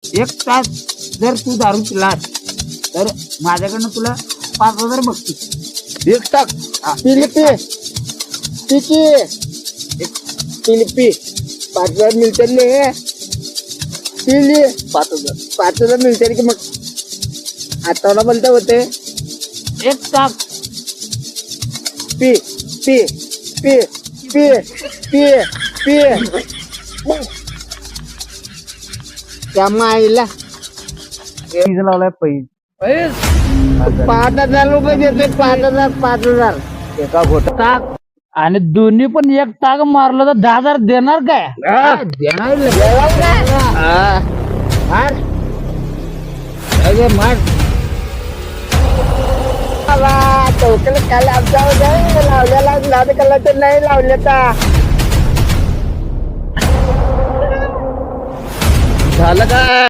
एक तास जर तू दारू पिलास तर माझ्याकडनं तुला 5,000 बघतील. एक टाक हा, पिली एक पी तास. पिली पी 5,000 मिळते पिली 5,000 मिळते की मग आठवडा बोलता होते एक तास P P P P P P त्या माईला पैसे लावलाय पैसे 5,000 रुपये देते 5,000 एका घोट टाक आणि दोन्ही पण एक टाक मारलं तर 10,000 देणार काय? चौकीला काय लावलेला लाद कलर नाही लावले झालं का